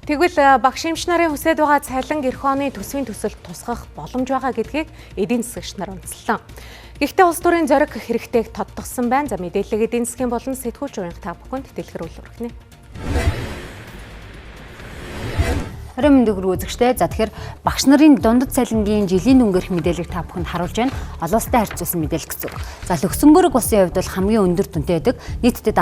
Тэгвэл багш эмч нарын хүсэж байгаа цалин эх оны төсвийн төсөлд тусгах боломж байгаа гэдгийг эдийн засагч нар онцлоо. Гэхдээ улс төрийн зориг хэрэгтэйг тодтогсон байна. За мэдээлэл эдийн засгийн болон сэтгүүлч уянга та бүхэнд дэлгэрүүлж өргөнө. Харин мэндийг үзэгчтэй. За тэгэхээр багш нарын дундад цалингийн жилийн өнгөрөх мэдээллийг та бүхэнд харуулж байна. Олон улстай харьцуулсан мэдээлэл гэсэн үг. За Люксембург улсын хувьд бол хамгийн өндөр дүнтэй байдаг. Нийтдээ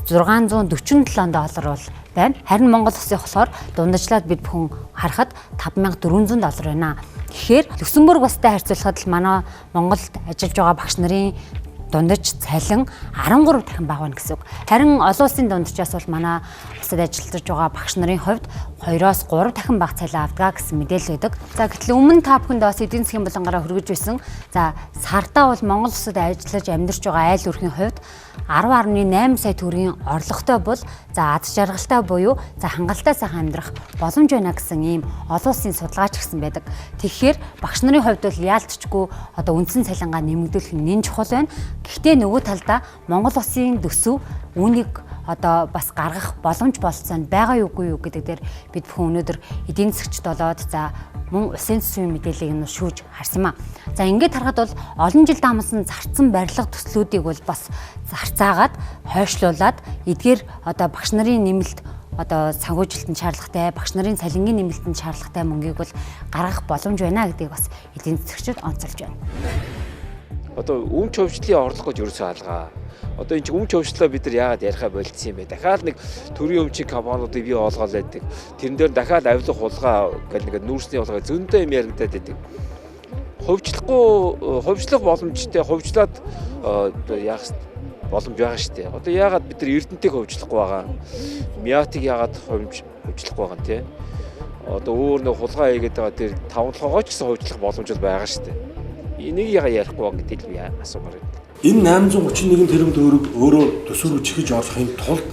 71647 доллар бол байна. Харин Монгол улсын болохоор дундажлаад бид бүхэн харахад 5400 доллар байна. Тэгэхээр Люксембург улстай харьцуулахад л манай Монголд ажиллаж байгаа багш нарын дундаж цалин 13 дахин бага байна гэсэн үг. Харин олон улсын дундчаас бол манай улсад ажиллаж байгаа багш нарын хувьд 2-оос 3 дахин бага цалин авдаг гэсэн мэдээлэл өгдөг. За гэтэл өмнө та бүхэнд бас эдийн засгийн болонгороо хүргэж байсан. За сартаа бол Монгол улсад ажиллаж амьдарч байгаа айл өрхийн хувьд 10.8 сая төгрөгийн орлоготой бол за ад жаргалтай буюу за хангалттай сайхан амьдрах боломж байна гэсэн ийм олон улсын судалгаач гисэн байдаг. Тэгэхээр багш нарын хувьд бол яалтчгүй одоо үндсэн цалингаа нэмэгдүүлэх нь нэн чухал байна. Гэхдээ нөгөө талдаа Монгол улсын төсөв үүнийг одоо бас гаргах боломж болцоонд байгаа юугүй юу гэдэг дээр бид бүхэн өнөөдөр эдийн засагчд болоод за мөн улсын төсвийн мэдээллийг нь шүүж харсан юм а. За ингээд харахад бол олон жил дамсан зарцсан барилга төслүүдийг бол бас зарцаагаад хойшлуулад эдгээр одоо багш нарын нэмэлт одоо санхүүжилтанд шаардлагатай багш нарын цалингийн нэмэлтэнд шаардлагатай мөнгийг бол гаргах боломж байна гэдгийг бас эдийн засагчид онцолж байна. Одоо өмч хөвжлийн орлого гэж ерөөсөө алгаа. Одоо энэ өмч хөвжлөө бид нар яагаад ярихаа болцсон юм бэ? Дахиад нэг төрийн өмчийн компаниудыг бий болгоод байдаг. Тэрэн дээр дахиад авилга хулгай гэх нэг нүүрсний хулгай зөндөө юм яригадаад байдаг. Хөвжлөх боломжтой хөвжлаад яах боломж байгаа шүү дээ. Одоо яагаад бид нар Эрдэнэтийг хөвжлөхгүй байгаа? Мятыг яагаад хөвжлөхгүй байгаа юм те? Одоо өөр нэг хулгай хийгээд байгаа тэр тавталгоогоо ч гэсэн хөвжлөх боломж байгаа шүү дээ. Энийг яагаад ярихгүй байгаа гэдгийг би асуумаар байна. Энэ 831 тэрбум төгрөг өөрөө төсөв рүү чихэж оруулахын тулд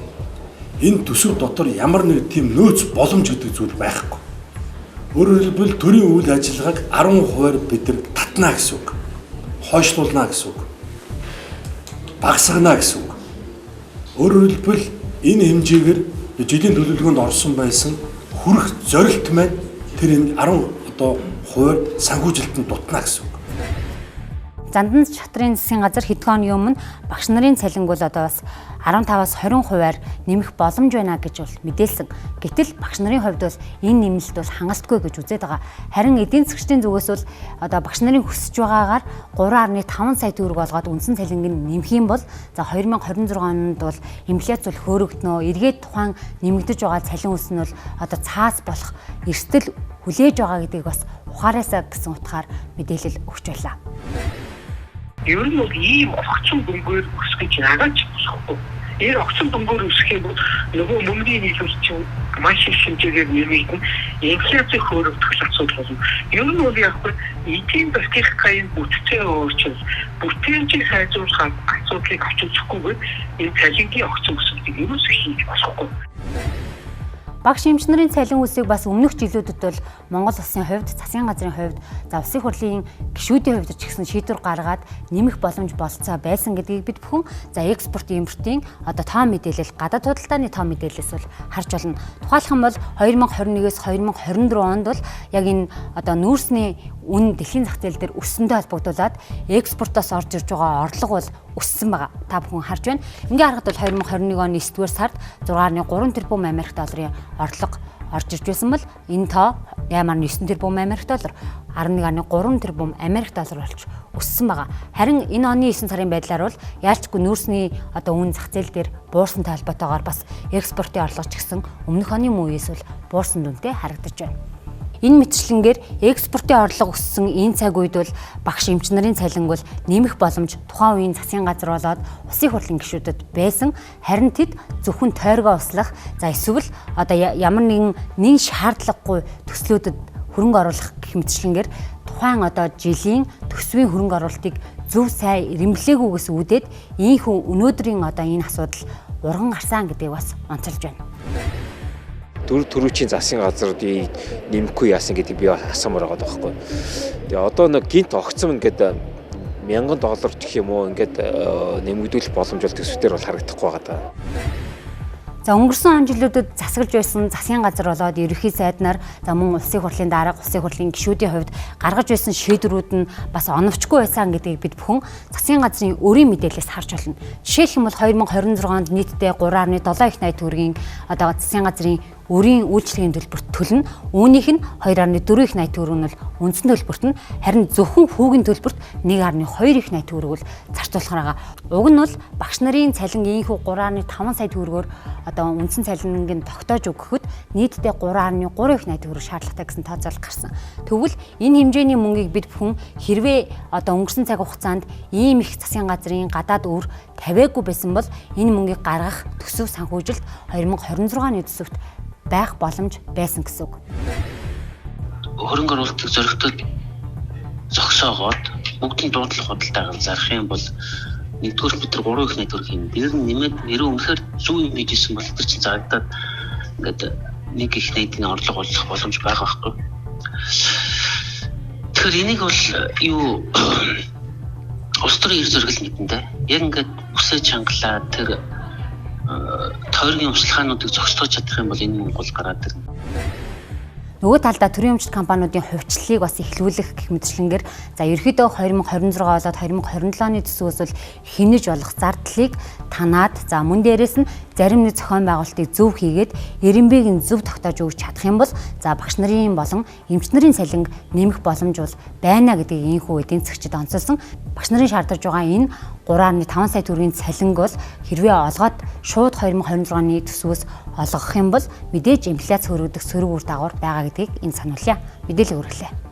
энэ төсөв дотор ямар нэг тийм нөөц боломж гэдэг зүйл байхгүй. Өөрөөр хэлбэл төрийн үйл ажиллагааг 10% бид нар татна гэсэн үг. Хойшлуулна гэсэн үг. Багасгана гэсэн үг. Өөрөөр хэлбэл энэ хэмжээгээр жилийн төлөвлөгөөнд орсон байсан хүрэх зорилт маань тэр энэ 10 одоо хувиар санхүүжилтөнд дутна гэсэн үг. Зандан шатрын засгийн газар хэдхэн оны өмнө багш нарын цалинг бол одоо бас 15-аас 20%-аар нэмэх боломж байна гэж бол мэдээлсэн. Гэтэл багш нарын хувьд бол энэ нэмэлт бол хангалтгүй гэж үзээд байгаа. Харин эдийн засгчдын зүгээс бол одоо багш нарын хүсэж байгаагаар 3.5 сая төгрөг болгоод үндсэн цалинг нэмэх юм бол за 2026 онд бол инфляц бол хөөрөгдөнө. Эргээд тухайн нэмэгдэж байгаа цалин өс нь бол одоо цаас болох эрсдэл хүлээж байгаа гэдгийг бас ухаараасаа гэсэн утгаар мэдээлэл өгч байлаа. Ер нь бол ийм огцон дүнгээр өсөх гэж яагаад ч болохгүй. Энэ огцон дүнгээр өсөх юм бол нөгөө мөнгөний нийлүүлэлт маш их хэмжээгээр нэмэгдэн инфляцийн хөөрөгдөх асуудал болно. Ер нь бол яг эдийн засгийн бүтцээ өөрчилж, бүтээнчийг сайжруулах асуудлыг авчирчихгүйгээр энэ цалингийн огцон өсөлтийг ерөөсөө хийж болохгүй. Багш эмч нарын цалин үсийг бас өмнөх жилүүдэд бол Монгол улсын хувьд, засгийн газрын хувьд, за улсын хурлын гишүүдийн хувьд ч гэсэн шийдвэр гаргаад нэмэх боломж болцоо байсан гэдгийг бид бүхэн за экспорт импортын одоо тоо мэдээлэл гадаад худалдааны тоо мэдээлэлээс бол харж болно. Тухайлх юм бол 2021-с 2024 онд бол яг энэ одоо нүүрсний үн дэлхийн зах зээл дээр өссөнтэй холбогдуулаад экспортоос орж ирж байгаа орлого бол өссөн байгаа. Та бүхэн харж байна. Ингээ харахад бол 2021 оны 9-р сард 6.3 тэрбум Америк долларын орлого орж ирж байсан бол энэ тоо 8.9 тэрбум Америк доллар 11.3 тэрбум Америк доллар болж өссөн байгаа. Харин энэ оны 9 сарын байдлаар бол яалчгүй нүүрсний одоо үн зах зээл дээр буурсантай холбоотойгоор бас экспортын орлого ч гэсэн өмнөх оны мөн үеэс бол буурсан дүнтэй харагдаж байна. Энэ мэтчлэнгээр экспортын орлого өссөн энэ цаг үед бол багш эмч нарын цалин бол нэмэх боломж тухайн үеийн засгийн газар болоод улсын хурлын гишүүдэд байсан. Харин тэд зөвхөн тойргоо услах за эсвэл одоо ямар нэгэн шаардлагагүй төслүүдэд хөрөнгө оруулах гэх мэтчлэнгээр тухайн одоо жилийн төсвийн хөрөнгө оруулалтыг зөв сайн эрэмблээгүйгээс үүдээд ийхүү өнөөдрийн одоо энэ асуудал урган гарсан гэдгийг бас онцолж байна. Төрүүчийн засгийн газруудыг нэмэхгүй яасан гэдэг би асуумаар байгаа байхгүй. Тэгээ одоо нэг гинт огцом ингээд $1000 гэх юм уу ингээд нэмэгдүүлэх боломж бол төсвтөр бол харагдахгүй байгаа даа. За өнгөрсөн он жилүүдэд засаглаж байсан засгийн газар болоод ерөнхий сайднаар за мөн улсын хурлын дарга, улсын хурлын гишүүдийн хувьд гаргаж байсан шийдвэрүүд нь бас оновчгүй байсан гэдгийг бид бүхэн засгийн газрын өрийн мэдээлэлээс харж байна. Жишээлх юм бол 2026 онд нийтдээ 3.7 их найт төгрөгийн одоо засгийн газрын өрийн үйлчлэгийн төлбөрт төлнө. Үүнийх нь 2.4 их найт төгрөг нь үндсэн төлбөрт нь харин зөвхөн хүүгийн төлбөрт 1.2 их найт төгрөг л зарцуулах байгаа. Уг нь бол багш нарын цалин ийхүү 3.5 сая төгрөгөөр одоо үндсэн цалингийн тогтоож өгөхөд нийтдээ 3.3 их найт төгрөг шаардлагатай гэсэн тооцоолол гарсан. Тэгвэл энэ хэмжээний мөнгийг бид бүхэн хэрвээ одоо өнгөрсөн цаг хугацаанд ийм их засгийн газрын гадаад өр тавиагүй байсан бол энэ мөнгийг гаргах төсөв санхүүжилт 2026 оны төсөвт байх боломж байсан гэсэн үг. Хөрөнгө оруулалтыг зоригтой зогсоогоод бүгдийн дуудлага худалдаагаар зарах юм бол нэгдүгээр бид нар 3 их найт төгрөг хийнэ. Тэр нь нэмээд нэрээ үнэхээр зөв юм хийжсэн бол тэр чинь зарагдаад ингээд нэг их найдын орлого болох боломж байгаа байхгүй. Тэгэхээр энийг бол юу улс төрийн эрх зорилт мэтэндээ яг ингээд үсээ чангалаа тэр тойргийн услахаануудыг зохицуулж чадах юм бол энэ Монгол гараад ирнэ. Нөгөө талдаа төрийн өмчт компаниудын хувьчлалыг бас эхлүүлэх гэх мэтчлэнгээр за ерөөдөө 2026 болоод 2027 оны төсвөөс бол хинэж болох зардлыг танаад за мөн дээрээс нь зарим нэг зохион байгуулалтыг зөв хийгээд эренбийг нь зөв тогтоож өгч чадах юм бол за багш нарын болон эмч нарын цалин нэмэх боломж бол байна гэдгийг ийхүү эдийн засгчид онцолсон. Багш нарын шаардаж байгаа энэ 3.5 сая төгрөгийн цалинг бол хэрвээ олгоод шууд 2026 оны төсвөөс олгох юм бол мэдээж инфляц хөрөгдөх сөрөг үр дагавар байгаа гэдгийг энэ сануулъя. Мэдээлэл хүргэлээ.